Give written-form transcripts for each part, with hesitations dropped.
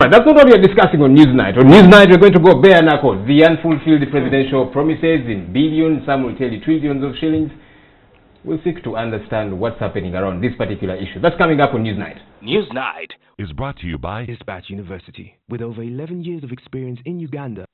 That's not what we are discussing on Newsnight. On Newsnight, we're going to go bare knuckles. The unfulfilled presidential promises in billions, some will tell you trillions of shillings. We'll seek to understand what's happening around this particular issue. That's coming up on Newsnight. Newsnight is brought to you by Dispatch University, with over 11 years of experience in Uganda.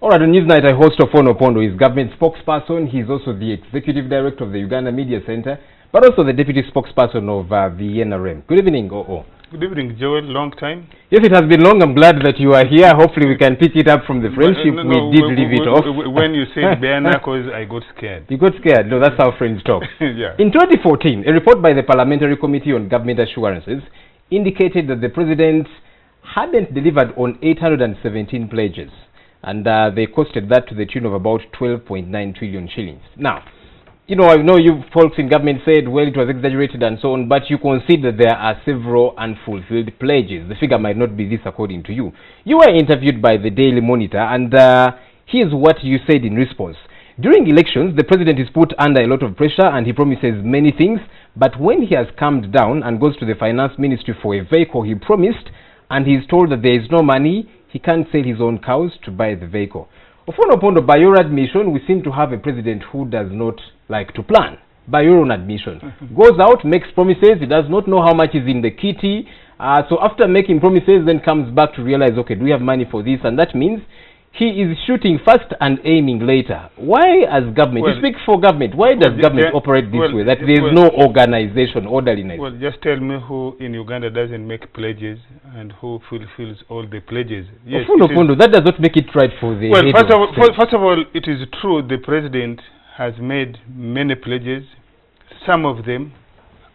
Alright, on Newsnight, I host Ofwono Opondo. He's government spokesperson. He's also the executive director of the Uganda Media Center, but also the deputy spokesperson of the NRM. Good evening, OO. Good evening, Joel. Long time. Yes, it has been long. I'm glad that you are here. Hopefully, we can pick it up from the friendship. We did leave it off. When you said bare knuckles, I got scared. You got scared? No, that's how friends talk. Yeah. In 2014, a report by the Parliamentary Committee on Government Assurances indicated that the president hadn't delivered on 817 pledges. And they costed that to the tune of about 12.9 trillion shillings. Now, I know you folks in government said, well, it was exaggerated and so on, but you concede that there are several unfulfilled pledges. The figure might not be this according to you. You were interviewed by the Daily Monitor, and here's what you said in response. During elections, the president is put under a lot of pressure and he promises many things, but when he has calmed down and goes to the finance ministry for a vehicle he promised, and he's told that there is no money, he can't sell his own cows to buy the vehicle. Ofwono Opondo, by your admission, we seem to have a president who does not like to plan. By your own admission. Goes out, makes promises, he does not know how much is in the kitty. So after making promises, then comes back to realize, okay, do we have money for this? And that means he is shooting first and aiming later. Why, as government, you speak for government, why does government operate this way, that there is no organization, orderliness? Well, just tell me who in Uganda doesn't make pledges and who fulfills all the pledges. Yes, Ofwono, that does not make it right for the first of all, it is true the president has made many pledges, some of them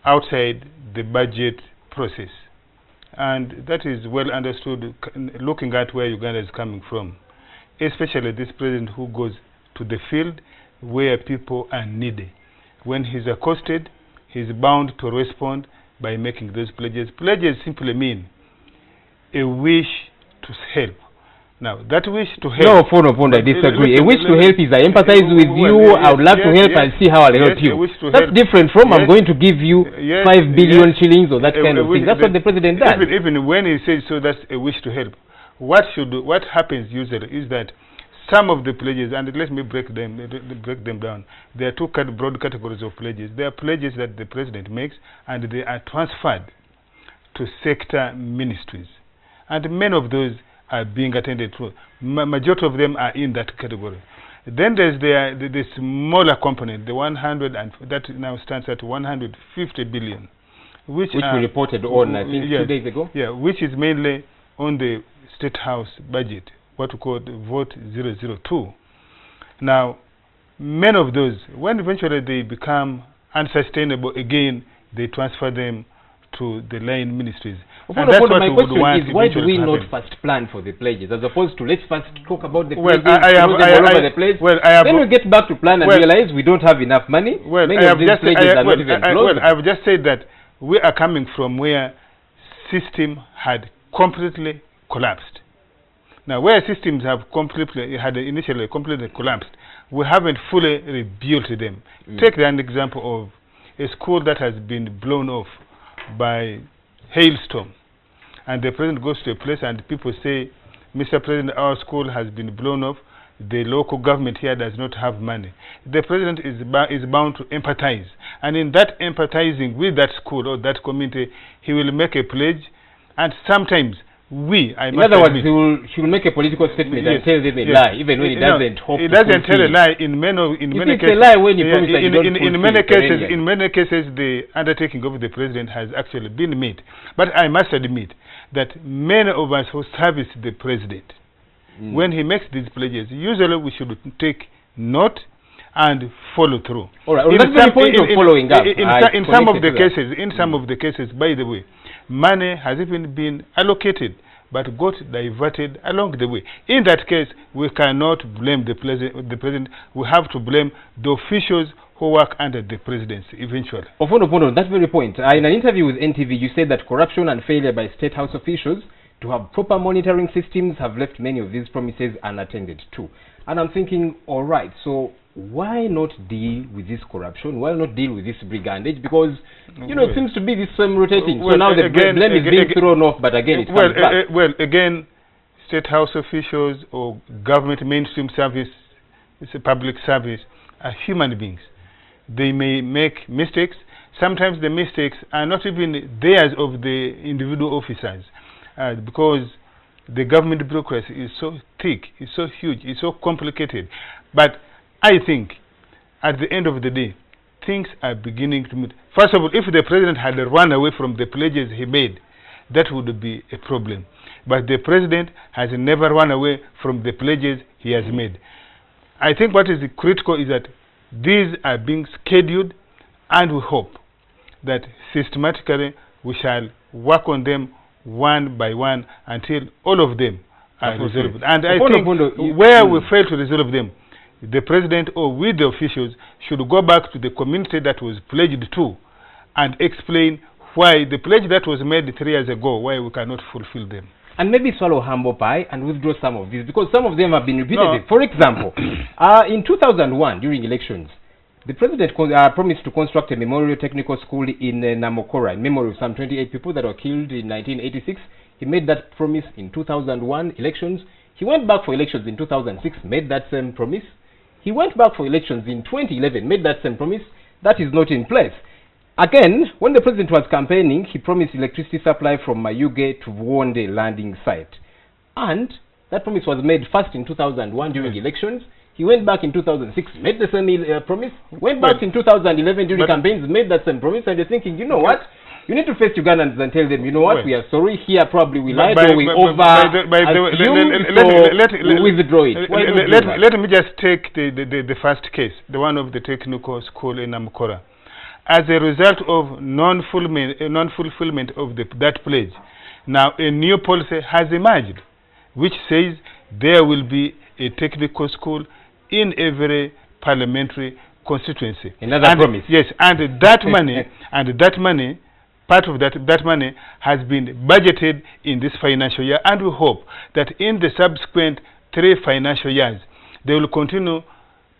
outside the budget process. And that is well understood looking at where Uganda is coming from. Especially this president who goes to the field where people are needy. When he's accosted, he's bound to respond by making those pledges. Pledges simply mean a wish to help. Now, that wish to help... No, Ofwono Opondo, I disagree. A wish to help is I empathize with you, I would love to help and see how I'll help you. That's different from I'm going to give you 5 billion shillings or that kind of thing. That's what the president does. Even when he says so, that's a wish to help. What happens usually is that some of the pledges, and let me break them down. There are two broad categories of pledges. There are pledges that the president makes, and they are transferred to sector ministries, and many of those are being attended to. Majority of them are in that category. Then there's the smaller component, the 100, and that now stands at 150 billion, which we reported on, I think, 2 days ago. Yeah, which is mainly on the State House budget, what we call the Vote 002. Now, many of those, when eventually they become unsustainable again, they transfer them to the line ministries. And that's what my question is, why do we not first plan for the pledges, as opposed to let's first talk about the pledges, then we get back to plan and realize we don't have enough money. Many of these pledges are not even closed. I've just said that we are coming from where system had completely collapsed. Now, where systems have initially completely collapsed, we haven't fully rebuilt them. Take an example of a school that has been blown off by hailstorm, and the president goes to a place and people say, Mr. President, our school has been blown off, the local government here does not have money. The president is bound to empathize, and in that empathizing with that school or that community, he will make a pledge, and sometimes in other words, he will make a political statement and tell them a lie, even when he doesn't hope he doesn't tell a lie. In many cases, a lie when you promise that you don't in many cases, the undertaking of the president has actually been made. But I must admit that many of us who service the president, when he makes these pledges, usually we should take note and follow through. All right. Well, that's the point of following up. In some of the cases, by the way, money has even been allocated but got diverted along the way. In that case, we cannot blame the president. We have to blame the officials who work under the presidency eventually. Ofwono Opondo, that very point. In an interview with NTV, you said that corruption and failure by State House officials to have proper monitoring systems have left many of these promises unattended to. And I'm thinking, all right, so why not deal with this corruption? Why not deal with this brigandage? Because, you know, it seems to be this same rotating. So now the blame is being thrown off, but again, it comes back. Well, again, State House officials or government mainstream service, it's a public service, are human beings. They may make mistakes. Sometimes the mistakes are not even theirs of the individual officers, because the government bureaucracy is so thick, it's so huge, it's so complicated. But I think at the end of the day, things are beginning to move. First of all, if the president had run away from the pledges he made, that would be a problem. But the president has never run away from the pledges he has made. I think what is critical is that these are being scheduled, and we hope that systematically we shall work on them one by one until all of them are resolved. And I think where we fail to resolve them, the president or with the officials should go back to the community that was pledged to and explain why the pledge that was made 3 years ago, why we cannot fulfill them. And maybe swallow humble pie and withdraw some of these, because some of them have been repeated. No. For example, in 2001, during elections, the president promised to construct a memorial technical school in Namokora in memory of some 28 people that were killed in 1986. He made that promise in 2001 elections. He went back for elections in 2006, made that same promise. He went back for elections in 2011, made that same promise. That is not in place. Again, when the president was campaigning, he promised electricity supply from Mayuge to Wonde landing site. And that promise was made first in 2001 during elections. He went back in 2006, made the same promise. Went back in 2011 during campaigns, made that same promise. And they're thinking, you know what? You need to face Ugandans and tell them, you know what? We are sorry here. Probably we lied or we withdraw it. Let me just take the first case, the one of the technical school in Namukora. As a result of non-fulfillment of that pledge, now a new policy has emerged, which says there will be a technical school in every parliamentary constituency. Another promise. Yes, and that money, part of that money has been budgeted in this financial year, and we hope that in the subsequent 3 financial years, they will continue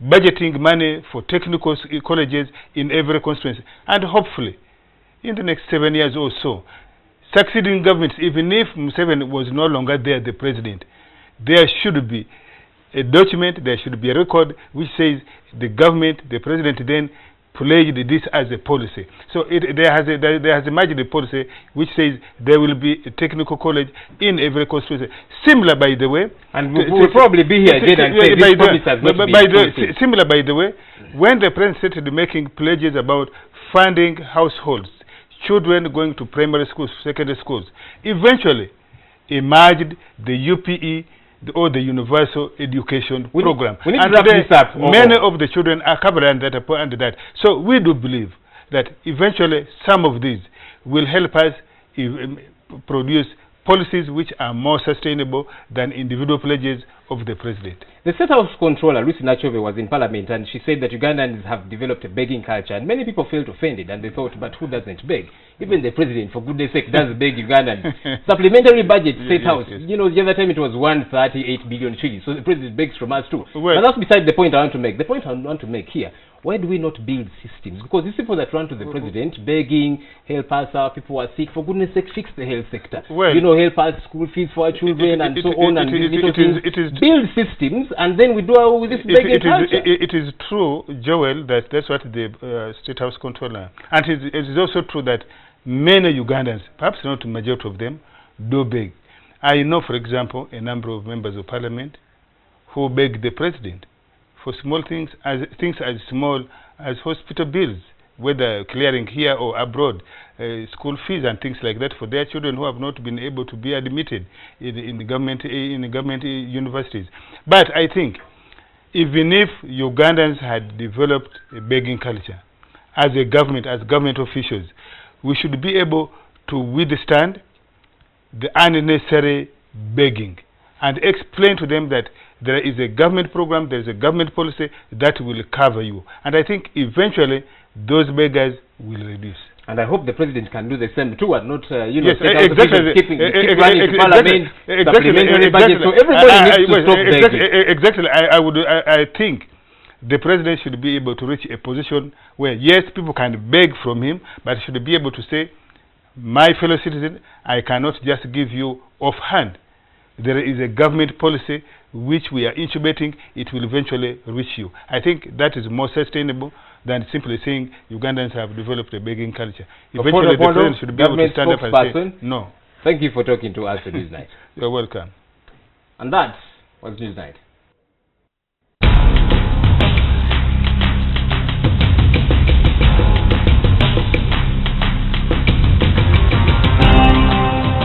budgeting money for technical colleges in every constituency. And hopefully, in the next 7 years or so, succeeding governments, even if Museveni was no longer there, the president, there should be a document, there should be a record which says the government, the president then pledged this as a policy. So there has emerged a policy which says there will be a technical college in every constituency. Similar, by the way, and we'll probably be here again and say this promise has not been similar, by the way, when the president started making pledges about funding households, children going to primary schools, secondary schools, eventually emerged the UPE, or the Universal Education Program. We need to wrap this up. Many of the children are covered under that. So we do believe that eventually some of these will help us produce policies which are more sustainable than individual pledges of the president. The State House Controller, Lucy Nachove, was in Parliament, and she said that Ugandans have developed a begging culture, and many people felt offended, and they thought, but who doesn't beg? Even the president, for goodness sake, does beg Ugandans. Supplementary budget, State House. Yes. You know, the other time it was 138 billion shillings, so the president begs from us too. Well, but that's beside the point I want to make. The point I want to make here, why do we not build systems? Because these people that run to the president begging, help us, our people are sick, for goodness sake, fix the health sector. Well, you know, help us, school fees for our children, and so on, and these little things. Build systems, and then we do away with this begging culture. It is true, Joel, that's what the State House Controller, and it is also true that many Ugandans, perhaps not the majority of them, do beg. I know, for example, a number of members of parliament who beg the president for small things as small as hospital bills, whether clearing here or abroad, school fees and things like that for their children who have not been able to be admitted in the government universities. But I think even if Ugandans had developed a begging culture as a government, as government officials, we should be able to withstand the unnecessary begging and explain to them that there is a government program, there is a government policy that will cover you. And I think eventually those beggars will reduce. And I hope the president can do the same too, and not, you know, Yes, exactly. Keep running to parliament, supplementary budget. So everybody needs to stop begging. Exactly. I think the president should be able to reach a position where, yes, people can beg from him, but should be able to say, my fellow citizen, I cannot just give you offhand. There is a government policy which we are incubating. It will eventually reach you. I think that is more sustainable than simply saying Ugandans have developed a begging culture. Eventually, the president should be able to stand up and say, no. Thank you for talking to us for Newsnight. You're welcome. And that was Newsnight.